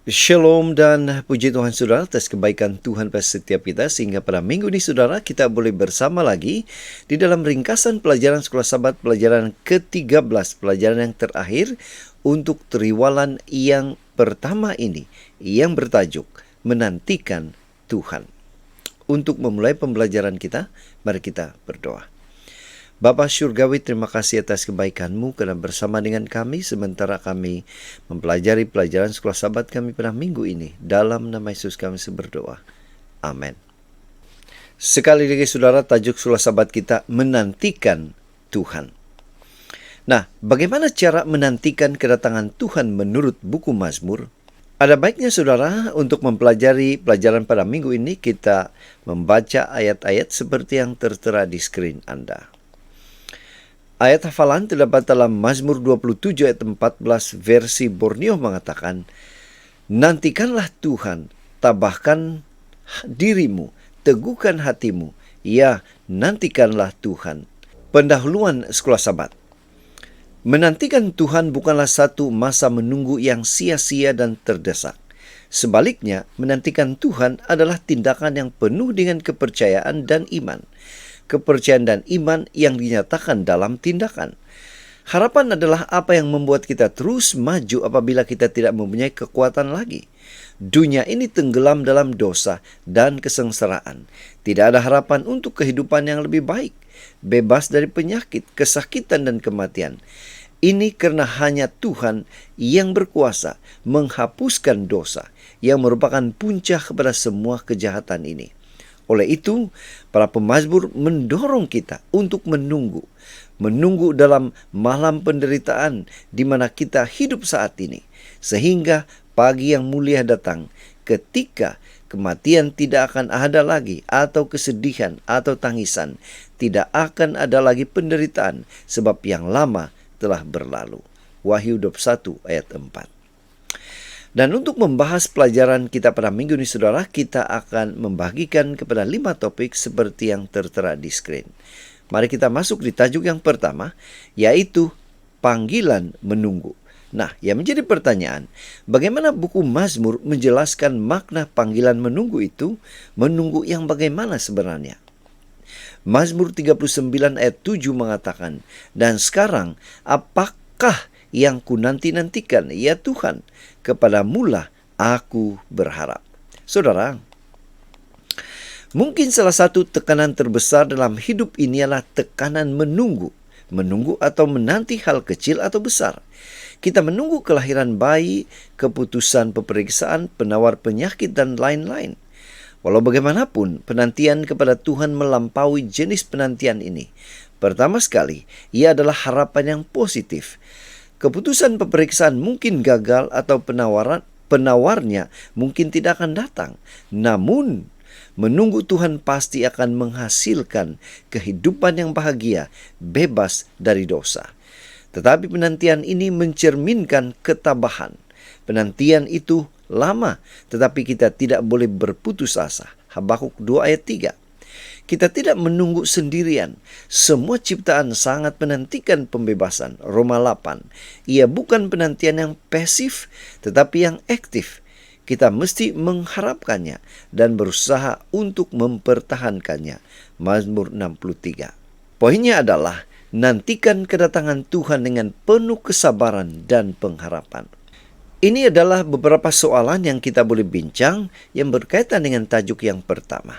Shalom dan puji Tuhan saudara atas kebaikan Tuhan pada setiap kita, sehingga pada minggu ini saudara kita boleh bersama lagi di dalam ringkasan pelajaran Sekolah Sabat, pelajaran ke-13, pelajaran yang terakhir untuk triwalan yang pertama ini yang bertajuk Menantikan Tuhan. Untuk memulai pembelajaran kita, mari kita berdoa. Bapa Syurgawi, terima kasih atas kebaikan-Mu karena bersama dengan kami sementara kami mempelajari pelajaran Sekolah Sabat kami pada minggu ini. Dalam nama Yesus kami berdoa. Amin. Sekali lagi saudara, tajuk Sekolah Sabat kita Menantikan Tuhan. Nah, bagaimana cara menantikan kedatangan Tuhan menurut buku Mazmur? Ada baiknya saudara untuk mempelajari pelajaran pada minggu ini kita membaca ayat-ayat seperti yang tertera di skrin Anda. Ayat hafalan terdapat dalam Mazmur 27 ayat 14 versi Borneo mengatakan, "Nantikanlah Tuhan, tabahkan dirimu, teguhkan hatimu, ya nantikanlah Tuhan." Pendahuluan Sekolah Sabat. Menantikan Tuhan bukanlah satu masa menunggu yang sia-sia dan terdesak. Sebaliknya, menantikan Tuhan adalah tindakan yang penuh dengan kepercayaan dan iman. Kepercayaan dan iman yang dinyatakan dalam tindakan. Harapan adalah apa yang membuat kita terus maju apabila kita tidak mempunyai kekuatan lagi. Dunia ini tenggelam dalam dosa dan kesengsaraan. Tidak ada harapan untuk kehidupan yang lebih baik, bebas dari penyakit, kesakitan, dan kematian. Ini karena hanya Tuhan yang berkuasa menghapuskan dosa, yang merupakan puncak kepada semua kejahatan ini. Oleh itu, para pemazmur mendorong kita untuk menunggu dalam malam penderitaan di mana kita hidup saat ini, sehingga pagi yang mulia datang ketika kematian tidak akan ada lagi, atau kesedihan atau tangisan, tidak akan ada lagi penderitaan sebab yang lama telah berlalu. Wahyu 21 ayat 4. Dan untuk membahas pelajaran kita pada minggu ini saudara, kita akan membagikan kepada 5 topik seperti yang tertera di skrin. Mari kita masuk di tajuk yang pertama, yaitu panggilan menunggu. Nah, yang menjadi pertanyaan, bagaimana buku Mazmur menjelaskan makna panggilan menunggu itu? Menunggu yang bagaimana sebenarnya? Mazmur 39 ayat 7 mengatakan, "Dan sekarang apakah yang ku nanti-nantikan, ya Tuhan, kepadamulah aku berharap." Saudara, mungkin salah satu tekanan terbesar dalam hidup ini adalah tekanan menunggu atau menanti hal kecil atau besar. Kita menunggu kelahiran bayi, keputusan peperiksaan, penawar penyakit, dan lain-lain. Walau bagaimanapun, penantian kepada Tuhan melampaui jenis penantian ini. Pertama sekali, ia adalah harapan yang positif. Keputusan peperiksaan mungkin gagal atau penawarnya mungkin tidak akan datang. Namun, menunggu Tuhan pasti akan menghasilkan kehidupan yang bahagia, bebas dari dosa. Tetapi penantian ini mencerminkan ketabahan. Penantian itu lama, tetapi kita tidak boleh berputus asa. Habakuk 2 ayat 3. Kita tidak menunggu sendirian. Semua ciptaan sangat menantikan pembebasan. Roma 8. Ia bukan penantian yang pasif, tetapi yang aktif. Kita mesti mengharapkannya dan berusaha untuk mempertahankannya. Mazmur 63. Poinnya adalah, nantikan kedatangan Tuhan dengan penuh kesabaran dan pengharapan. Ini adalah beberapa soalan yang kita boleh bincang yang berkaitan dengan tajuk yang pertama.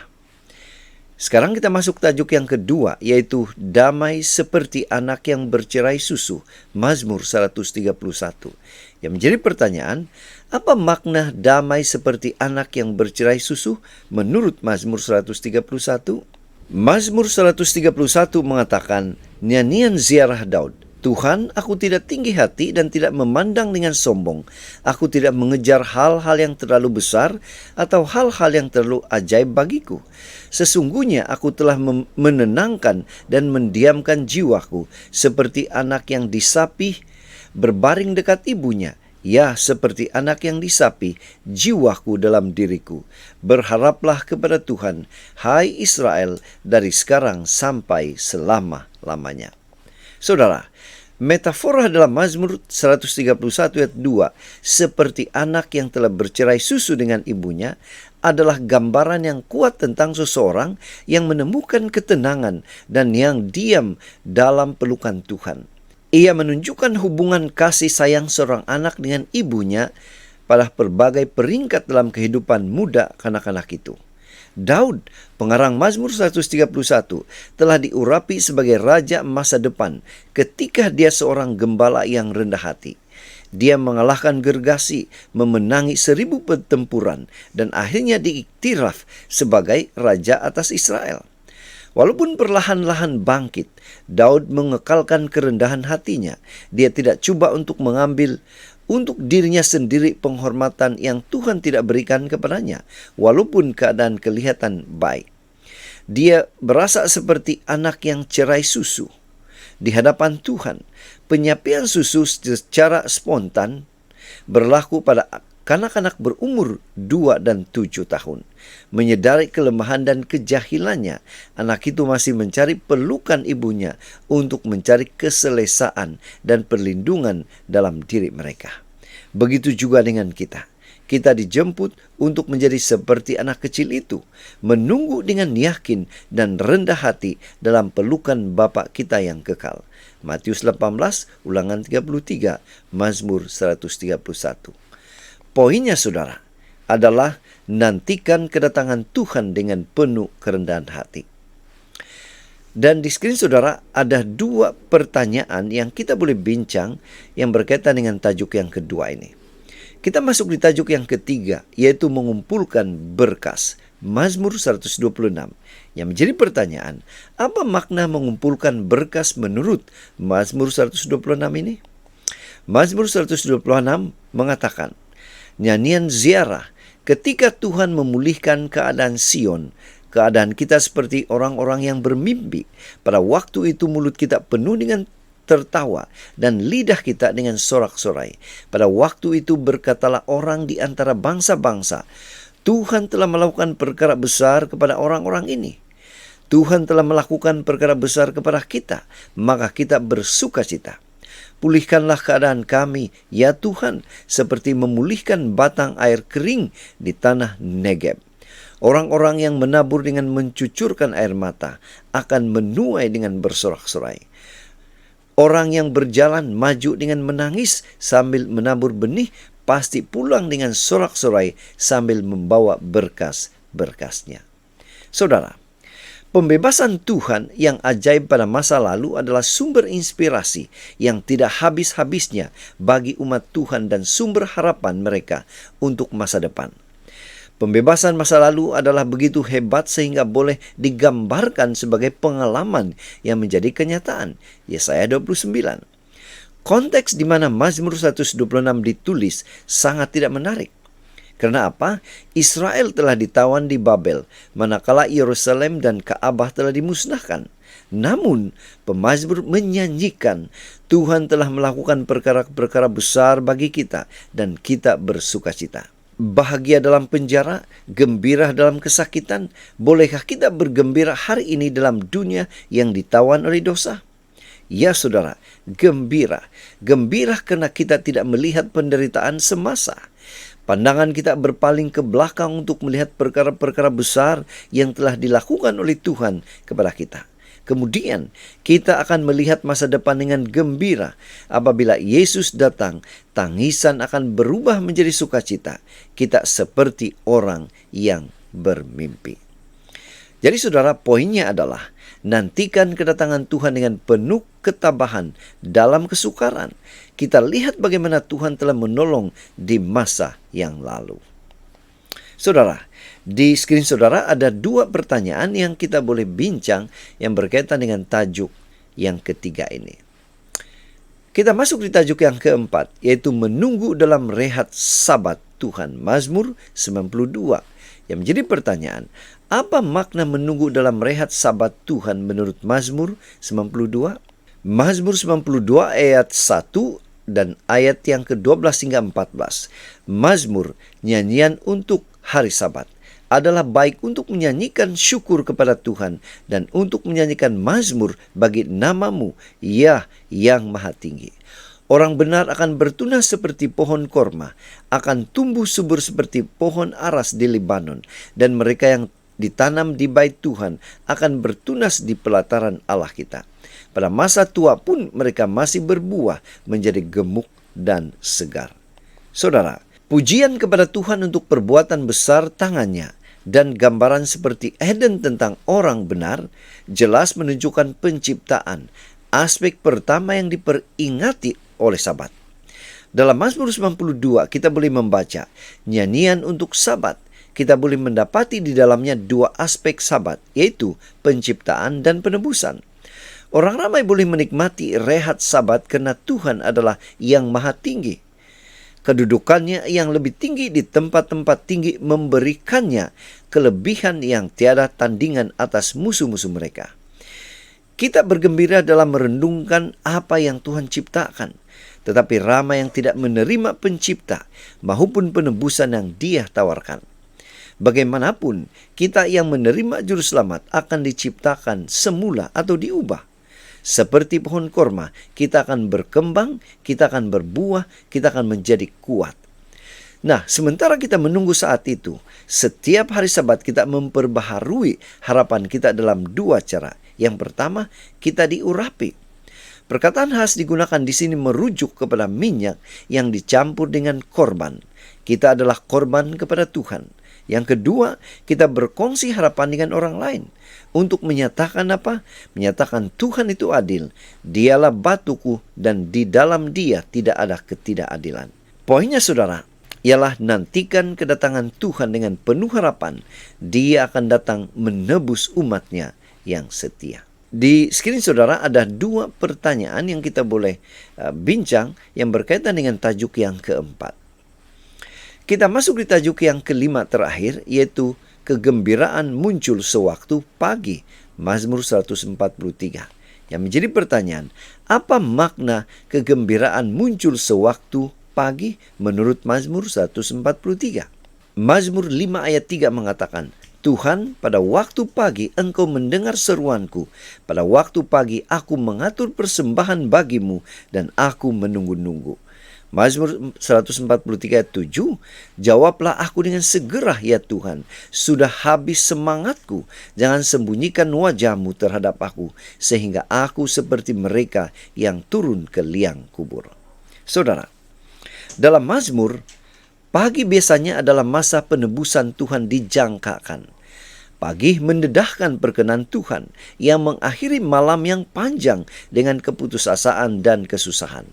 Sekarang kita masuk tajuk yang kedua, yaitu damai seperti anak yang bercerai susu, Mazmur 131. Yang menjadi pertanyaan, apa makna damai seperti anak yang bercerai susu menurut Mazmur 131? Mazmur 131 mengatakan, nyanyian ziarah Daud. Tuhan, aku tidak tinggi hati dan tidak memandang dengan sombong. Aku tidak mengejar hal-hal yang terlalu besar atau hal-hal yang terlalu ajaib bagiku. Sesungguhnya aku telah menenangkan dan mendiamkan jiwaku seperti anak yang disapih berbaring dekat ibunya. Ya, seperti anak yang disapi, jiwaku dalam diriku. Berharaplah kepada Tuhan, hai Israel, dari sekarang sampai selama-lamanya. Saudara, Metafora dalam Mazmur 131 ayat 2, seperti anak yang telah bercerai susu dengan ibunya, adalah gambaran yang kuat tentang seseorang yang menemukan ketenangan dan yang diam dalam pelukan Tuhan. Ia menunjukkan hubungan kasih sayang seorang anak dengan ibunya pada berbagai peringkat dalam kehidupan muda kanak-kanak itu. Daud, pengarang Mazmur 131, telah diurapi sebagai raja masa depan ketika dia seorang gembala yang rendah hati. Dia mengalahkan Gergasi, memenangi 1000 pertempuran, dan akhirnya diiktiraf sebagai raja atas Israel. Walaupun perlahan-lahan bangkit, Daud mengekalkan kerendahan hatinya. Dia tidak coba untuk mengambil untuk dirinya sendiri penghormatan yang Tuhan tidak berikan kepadanya, walaupun keadaan kelihatan baik. Dia berasa seperti anak yang cerai susu. Di hadapan Tuhan, penyapian susu secara spontan berlaku pada kanak-kanak berumur 2 dan 7 tahun. Menyadari kelemahan dan kejahilannya, anak itu masih mencari pelukan ibunya untuk mencari keselesaan dan perlindungan dalam diri mereka. Begitu juga dengan kita. Kita dijemput untuk menjadi seperti anak kecil itu, menunggu dengan yakin dan rendah hati dalam pelukan Bapa kita yang kekal. Matius 18, ulangan 33, Mazmur 131. Poinnya saudara, adalah nantikan kedatangan Tuhan dengan penuh kerendahan hati. Dan di skrin saudara ada 2 pertanyaan yang kita boleh bincang yang berkaitan dengan tajuk yang kedua ini. Kita masuk di tajuk yang ketiga, yaitu mengumpulkan berkas. Mazmur 126. Yang menjadi pertanyaan, apa makna mengumpulkan berkas menurut Mazmur 126 ini? Mazmur 126 mengatakan, nyanyian ziarah ketika Tuhan memulihkan keadaan Sion. Keadaan kita seperti orang-orang yang bermimpi. Pada waktu itu mulut kita penuh dengan tertawa dan lidah kita dengan sorak-sorai. Pada waktu itu berkatalah orang di antara bangsa-bangsa, Tuhan telah melakukan perkara besar kepada orang-orang ini. Tuhan telah melakukan perkara besar kepada kita, maka kita bersukacita. Pulihkanlah keadaan kami, ya Tuhan, seperti memulihkan batang air kering di tanah Negeb. Orang-orang yang menabur dengan mencucurkan air mata akan menuai dengan bersorak-sorai. Orang yang berjalan maju dengan menangis sambil menabur benih pasti pulang dengan sorak-sorai sambil membawa berkas-berkasnya. Saudara, pembebasan Tuhan yang ajaib pada masa lalu adalah sumber inspirasi yang tidak habis-habisnya bagi umat Tuhan dan sumber harapan mereka untuk masa depan. Pembebasan masa lalu adalah begitu hebat sehingga boleh digambarkan sebagai pengalaman yang menjadi kenyataan. Yesaya 29. Konteks di mana Mazmur 126 ditulis sangat tidak menarik. Karena apa? Israel telah ditawan di Babel, manakala Yerusalem dan Ka'bah telah dimusnahkan. Namun, pemazmur menyanyikan Tuhan telah melakukan perkara-perkara besar bagi kita dan kita bersukacita. Bahagia dalam penjara, gembira dalam kesakitan. Bolehkah kita bergembira hari ini dalam dunia yang ditawan oleh dosa? Ya saudara, gembira. Gembira karena kita tidak melihat penderitaan semasa. Pandangan kita berpaling ke belakang untuk melihat perkara-perkara besar yang telah dilakukan oleh Tuhan kepada kita. Kemudian kita akan melihat masa depan dengan gembira. Apabila Yesus datang, tangisan akan berubah menjadi sukacita. Kita seperti orang yang bermimpi. Jadi saudara, poinnya adalah nantikan kedatangan Tuhan dengan penuh ketabahan dalam kesukaran. Kita lihat bagaimana Tuhan telah menolong di masa yang lalu. Saudara, di skrin saudara ada 2 pertanyaan yang kita boleh bincang yang berkaitan dengan tajuk yang ketiga ini. Kita masuk di tajuk yang keempat, yaitu menunggu dalam rehat sabat Tuhan. Mazmur 92. Yang menjadi pertanyaan, apa makna menunggu dalam rehat sabat Tuhan menurut Mazmur 92? Mazmur 92 ayat 1 dan ayat yang ke-12 hingga 14. Mazmur, nyanyian untuk hari sabat. adalah baik untuk menyanyikan syukur kepada Tuhan dan untuk menyanyikan mazmur bagi nama-Mu, ya yang maha tinggi. Orang benar akan bertunas seperti pohon korma, akan tumbuh subur seperti pohon aras di Libanon, dan mereka yang ditanam di bait Tuhan akan bertunas di pelataran Allah kita. Pada masa tua pun mereka masih berbuah menjadi gemuk dan segar. Saudara, pujian kepada Tuhan untuk perbuatan besar tangannya dan gambaran seperti Eden tentang orang benar jelas menunjukkan penciptaan, aspek pertama yang diperingati oleh Sabat. Dalam Mazmur 92 kita boleh membaca nyanyian untuk Sabat. Kita boleh mendapati di dalamnya dua aspek Sabat, yaitu penciptaan dan penebusan. Orang ramai boleh menikmati rehat Sabat karena Tuhan adalah yang maha tinggi. Kedudukannya yang lebih tinggi di tempat-tempat tinggi memberikannya kelebihan yang tiada tandingan atas musuh-musuh mereka. Kita bergembira dalam merenungkan apa yang Tuhan ciptakan. Tetapi ramai yang tidak menerima pencipta maupun penebusan yang Dia tawarkan. Bagaimanapun, kita yang menerima juru selamat akan diciptakan semula atau diubah. Seperti pohon korma, kita akan berkembang, kita akan berbuah, kita akan menjadi kuat. Nah, sementara kita menunggu saat itu, setiap hari Sabat kita memperbaharui harapan kita dalam dua cara. Yang pertama, kita diurapi. Perkataan khas digunakan di sini merujuk kepada minyak yang dicampur dengan korban. Kita adalah korban kepada Tuhan. Yang kedua, kita berkongsi harapan dengan orang lain. Untuk menyatakan apa? Menyatakan Tuhan itu adil. Dialah batuku dan di dalam Dia tidak ada ketidakadilan. Poinnya saudara, ialah nantikan kedatangan Tuhan dengan penuh harapan. Dia akan datang menebus umatnya yang setia. Di skrin saudara ada dua pertanyaan yang kita boleh bincang yang berkaitan dengan tajuk yang keempat. Kita masuk di tajuk yang kelima terakhir, yaitu kegembiraan muncul sewaktu pagi, Mazmur 143. Yang menjadi pertanyaan, apa makna kegembiraan muncul sewaktu pagi menurut Mazmur 143? Mazmur 5 ayat 3 mengatakan, Tuhan, pada waktu pagi Engkau mendengar seruanku. Pada waktu pagi aku mengatur persembahan bagimu dan aku menunggu-nunggu. Mazmur 143 ayat 7, jawablah aku dengan segera ya Tuhan. Sudah habis semangatku. Jangan sembunyikan wajahmu terhadap aku, sehingga aku seperti mereka yang turun ke liang kubur. Saudara, dalam Mazmur, pagi biasanya adalah masa penebusan Tuhan dijangkakan. Pagi mendedahkan perkenan Tuhan yang mengakhiri malam yang panjang dengan keputusasaan dan kesusahan.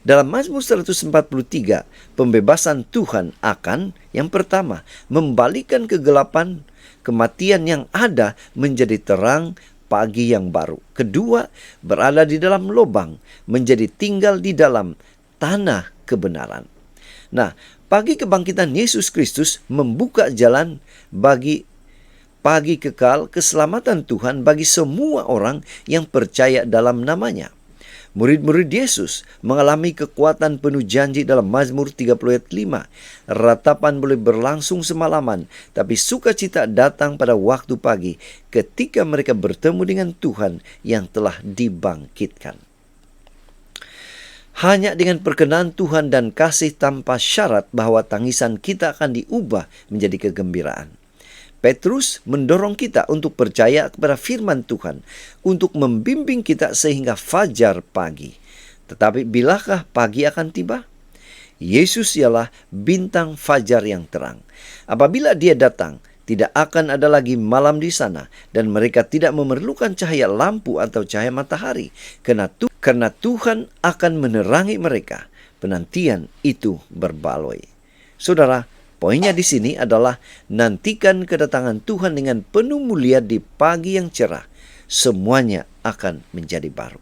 Dalam Mazmur 143, pembebasan Tuhan akan, yang pertama, membalikan kegelapan, kematian yang ada menjadi terang pagi yang baru. Kedua, berada di dalam lubang, menjadi tinggal di dalam tanah kebenaran. Nah, pagi kebangkitan Yesus Kristus membuka jalan bagi pagi kekal keselamatan Tuhan bagi semua orang yang percaya dalam namanya. Murid-murid Yesus mengalami kekuatan penuh janji dalam Mazmur 30 ayat 5. Ratapan boleh berlangsung semalaman, tapi sukacita datang pada waktu pagi ketika mereka bertemu dengan Tuhan yang telah dibangkitkan. Hanya dengan perkenan Tuhan dan kasih tanpa syarat bahwa tangisan kita akan diubah menjadi kegembiraan. Petrus mendorong kita untuk percaya kepada firman Tuhan, untuk membimbing kita sehingga fajar pagi. Tetapi bilakah pagi akan tiba? Yesus ialah bintang fajar yang terang. Apabila Dia datang, tidak akan ada lagi malam di sana, dan mereka tidak memerlukan cahaya lampu atau cahaya matahari, karena Tuhan akan menerangi mereka. Penantian itu berbaloi. Saudara, poinnya di sini adalah nantikan kedatangan Tuhan dengan penuh mulia di pagi yang cerah. Semuanya akan menjadi baru.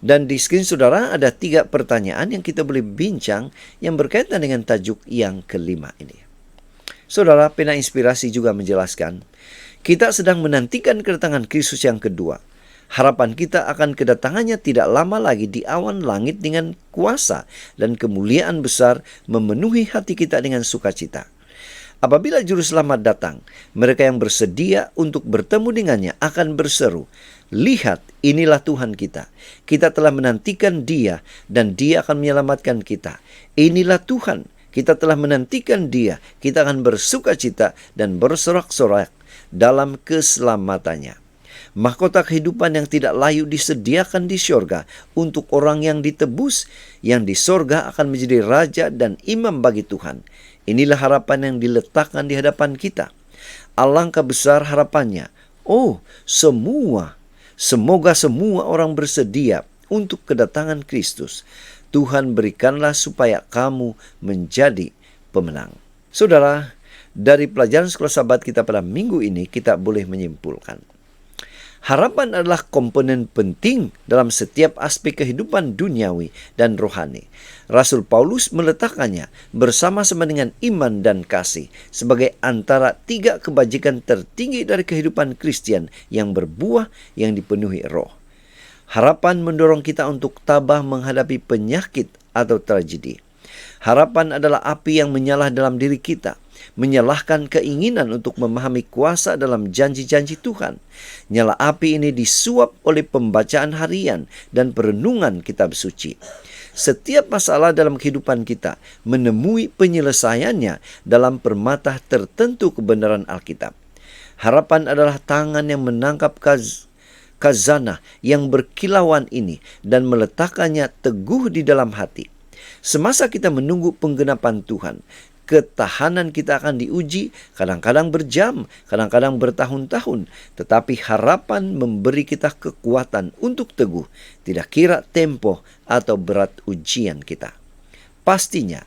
Dan di skrin saudara ada 3 pertanyaan yang kita boleh bincang yang berkaitan dengan tajuk yang kelima ini. Saudara, pena inspirasi juga menjelaskan, kita sedang menantikan kedatangan Kristus yang kedua. Harapan kita akan kedatangannya tidak lama lagi di awan langit dengan kuasa dan kemuliaan besar memenuhi hati kita dengan sukacita. Apabila juru selamat datang, mereka yang bersedia untuk bertemu dengannya akan berseru, "Lihat, inilah Tuhan kita. Kita telah menantikan Dia dan Dia akan menyelamatkan kita. Inilah Tuhan, kita telah menantikan Dia. Kita akan bersukacita dan bersorak-sorak dalam keselamatannya." Mahkota kehidupan yang tidak layu disediakan di syurga untuk orang yang ditebus, yang di syurga akan menjadi raja dan imam bagi Tuhan. Inilah harapan yang diletakkan di hadapan kita. Alangkah besar harapannya. Semoga semua orang bersedia untuk kedatangan Kristus. Tuhan berikanlah supaya kamu menjadi pemenang. Saudara, dari pelajaran Sekolah Sabat kita pada minggu ini, kita boleh menyimpulkan harapan adalah komponen penting dalam setiap aspek kehidupan duniawi dan rohani. Rasul Paulus meletakkannya bersama-sama dengan iman dan kasih sebagai antara 3 kebajikan tertinggi dari kehidupan Kristen yang berbuah, yang dipenuhi roh. Harapan mendorong kita untuk tabah menghadapi penyakit atau tragedi. Harapan adalah api yang menyala dalam diri kita, menyalahkan keinginan untuk memahami kuasa dalam janji-janji Tuhan. Nyala api ini disuap oleh pembacaan harian dan perenungan kitab suci. Setiap masalah dalam kehidupan kita menemui penyelesaiannya dalam permata tertentu kebenaran Alkitab. Harapan adalah tangan yang menangkap khazanah yang berkilauan ini dan meletakkannya teguh di dalam hati. Semasa kita menunggu penggenapan Tuhan, ketahanan kita akan diuji, kadang-kadang berjam, kadang-kadang bertahun-tahun. Tetapi harapan memberi kita kekuatan untuk teguh, tidak kira tempo atau berat ujian kita. Pastinya,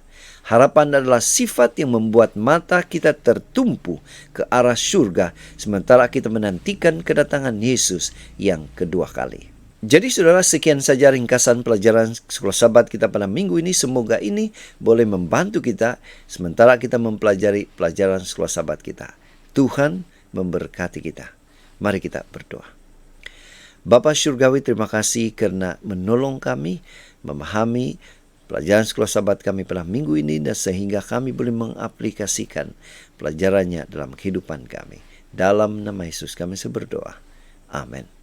harapan adalah sifat yang membuat mata kita tertumpu ke arah surga, sementara kita menantikan kedatangan Yesus yang kedua kali. Jadi saudara, sekian saja ringkasan pelajaran Sekolah Sabat kita pada minggu ini. Semoga ini boleh membantu kita sementara kita mempelajari pelajaran Sekolah Sabat kita. Tuhan memberkati kita. Mari kita berdoa. Bapa Surgawi, terima kasih karena menolong kami memahami pelajaran Sekolah Sabat kami pada minggu ini, dan sehingga kami boleh mengaplikasikan pelajarannya dalam kehidupan kami. Dalam nama Yesus kami berdoa. Amin.